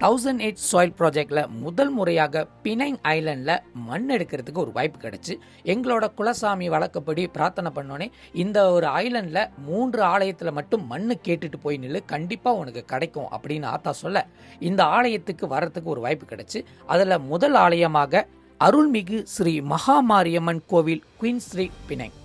1008 soil ப்ராஜெக்டில் முதல் முறையாக பினைங் ஐலண்டில் மண் எடுக்கிறதுக்கு ஒரு வாய்ப்பு கிடச்சி எங்களோட குலசாமி வழக்கப்படி பிரார்த்தனை பண்ணோன்னே இந்த ஒரு ஐலண்டில் 3 ஆலயத்தில் மட்டும் மண்ணு கேட்டுட்டு போய் நில்லு, கண்டிப்பாக உனக்கு கிடைக்கும் அப்படின்னு ஆத்தா சொல்ல இந்த ஆலயத்துக்கு வரத்துக்கு ஒரு வாய்ப்பு கிடச்சி அதில் முதல் ஆலயமாக அருள்மிகு ஸ்ரீ மகாமாரியம்மன் கோவில் குயின் ஸ்ட்ரீட் பினைங்.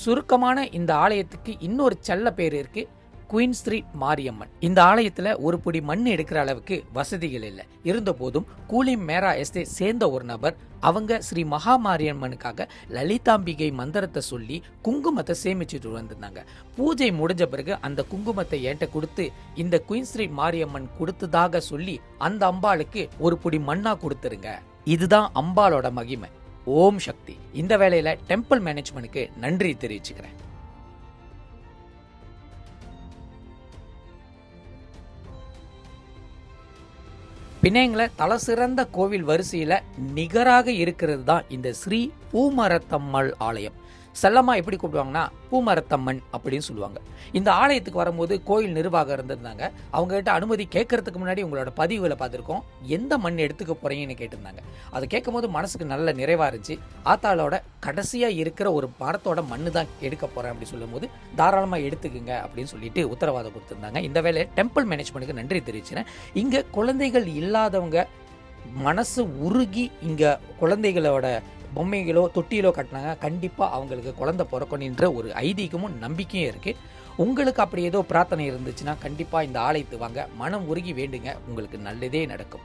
சுருக்கமான இந்த ஆலயத்துக்கு இன்னொரு செல்ல பேர் இருக்குது, குயின் ஸ்ட்ரீட் மாரியம்மன். இந்த ஆலயத்தில் ஒரு பிடி மண் எடுக்கிற அளவுக்கு வசதிகள் இல்லை. இருந்த போதும் கூலிம் மேரா எஸ்டேட் சேர்ந்த ஒரு நபர் அவங்க ஸ்ரீ மகாமாரியம்மனுக்காக லலிதாம்பிகை மந்திரத்தை சொல்லி குங்குமத்தை சேமிச்சுட்டு வந்திருந்தாங்க. பூஜை முடிஞ்ச பிறகு அந்த குங்குமத்தை என்கிட்ட கொடுத்து இந்த குயின் ஸ்ட்ரீட் மாரியம்மன் கொடுத்ததாக சொல்லி அந்த அம்பாளுக்கு ஒரு பிடி மண்ணா கொடுத்துருங்க. இதுதான் அம்பாளோட மகிமை. ஓம் சக்தி. இந்த வேளையில டெம்பிள் மேனேஜ்மெண்ட்டுக்கு நன்றி தெரிவிச்சுக்கிறேன். பிணையங்கள தலை சிறந்த கோவில் வரிசையில் நிகராக இருக்கிறது தான் இந்த ஸ்ரீ பூமரத்தம்மாள் ஆலயம். செல்லமா எப்படி கூப்பிடுவாங்கன்னா பூமரத்தம்மன் அப்படின்னு சொல்லுவாங்க. இந்த ஆலயத்துக்கு வரும்போது கோயில் நிர்வாகம் இருந்திருந்தாங்க. அவங்ககிட்ட அனுமதி கேட்கறதுக்கு முன்னாடி உங்களோட பதிவுகளை பார்த்துருக்கோம், எந்த மண் எடுத்துக்க போறீங்கன்னு கேட்டிருந்தாங்க. அதை கேட்கும் போது மனசுக்கு நல்ல நிறைவா இருந்துச்சு. ஆத்தாளோட கடைசியா இருக்கிற ஒரு மரத்தோட மண்ணு தான் எடுக்க போறேன் அப்படி சொல்லும் போது தாராளமா எடுத்துக்குங்க அப்படின்னு சொல்லிட்டு உத்தரவாதம் கொடுத்திருந்தாங்க. இந்த வேலை டெம்பிள் மேனேஜ்மெண்ட்டுக்கு நன்றி தெரிவிச்சுறேன். இங்க குழந்தைகள் இல்லாதவங்க மனசு உருகி இங்க குழந்தைகளோட பொம்மைகளோ தொட்டியிலோ கட்டினாங்க, கண்டிப்பாக அவங்களுக்கு குழந்தை பிறக்கணுன்ற ஒரு ஐதீகமும் நம்பிக்கையும் இருக்குது. உங்களுக்கு அப்படி ஏதோ பிரார்த்தனை இருந்துச்சுன்னா கண்டிப்பாக இந்த ஆலயத்து வாங்க, மனம் உருகி வேண்டுங்க, உங்களுக்கு நல்லதே நடக்கும்.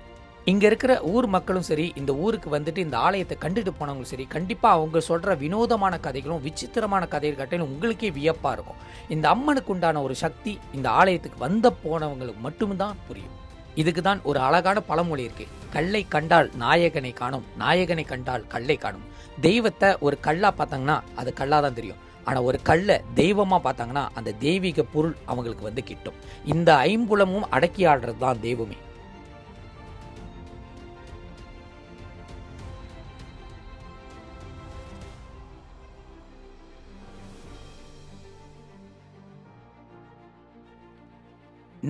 இங்கே இருக்கிற ஊர் மக்களும் சரி, இந்த ஊருக்கு வந்துட்டு இந்த ஆலயத்தை கண்டுட்டு போனவங்களும் சரி, கண்டிப்பாக அவங்க சொல்கிற வினோதமான கதைகளும் விசித்திரமான கதைகள் கட்டையிலும் உங்களுக்கே வியப்பாக இருக்கும். இந்த அம்மனுக்கு உண்டான ஒரு சக்தி இந்த ஆலயத்துக்கு வந்த போனவங்களுக்கு மட்டும்தான் புரியும். இதுக்கு தான் ஒரு அழகான பழமொழி இருக்கு, கல்லை கண்டால் நாயகனை காணும், நாயகனை கண்டால் கல்லை காணும். தெய்வத்தை ஒரு கல்லா பார்த்தாங்கன்னா அது கல்லா தான் தெரியும், ஆனால் ஒரு கல்லை தெய்வமா பார்த்தாங்கன்னா அந்த தெய்வீக பொருள் அவங்களுக்கு வந்து கிட்டும். இந்த ஐம்புலமும் அடக்கி ஆடுறது தான் தெய்வமே.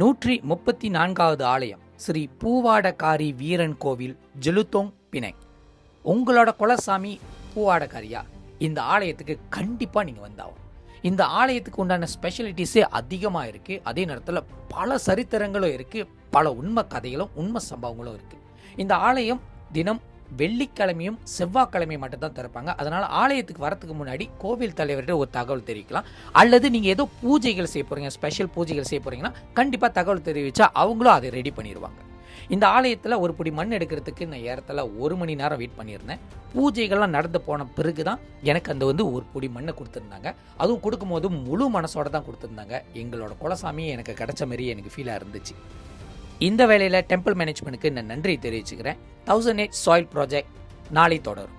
நூற்றி 34வது ஆலயம் ஸ்ரீ பூவாடகாரி வீரன் கோவில் ஜெலுத்தோங் பிணைங். உங்களோட குலசாமி பூவாடகாரியா, இந்த ஆலயத்துக்கு கண்டிப்பாக நீங்கள் வந்தாகும். இந்த ஆலயத்துக்கு உண்டான ஸ்பெஷலிட்டிஸே அதிகமாக இருக்குது. அதே நேரத்தில் பல சரித்திரங்களும் இருக்குது, பல உண்மை கதைகளும் உண்மை சம்பவங்களும் இருக்குது. இந்த ஆலயம் தினம் வெள்ளிக்கிழமையும் செவ்வாய்க்கிழமையும் மட்டும்தான் திறப்பாங்க. அதனால் ஆலயத்துக்கு வரத்துக்கு முன்னாடி கோவில் தலைவர்கிட்ட ஒரு தகவல் தெரிவிக்கலாம். அல்லது நீங்கள் ஏதோ பூஜைகள் செய்ய போகிறீங்க, ஸ்பெஷல் பூஜைகள் செய்ய போகிறீங்கன்னா கண்டிப்பாக தகவல் தெரிவித்தா அவங்களும் அதை ரெடி பண்ணிடுவாங்க. இந்த ஆலயத்தில் ஒரு பிடி மண் எடுக்கிறதுக்கு நான் ஏறத்தில் 1 மணி நேரம் வெயிட் பண்ணியிருந்தேன். பூஜைகள்லாம் நடந்து போன பிறகு தான் எனக்கு அந்த ஒரு பிடி மண்ணை கொடுத்துருந்தாங்க. அதுவும் கொடுக்கும்போது முழு மனசோட தான் கொடுத்துருந்தாங்க. எங்களோட குலசாமியை எனக்கு கிடைச்ச மாதிரி எனக்கு ஃபீலாக இருந்துச்சு. இந்த வேளையில் டெம்பிள் மேனேஜ்மெண்ட்டுக்கு நான் நன்றி தெரிவிச்சுக்கிறேன். 1008 சாயில் ப்ராஜெக்ட் நாளை தொடரும்.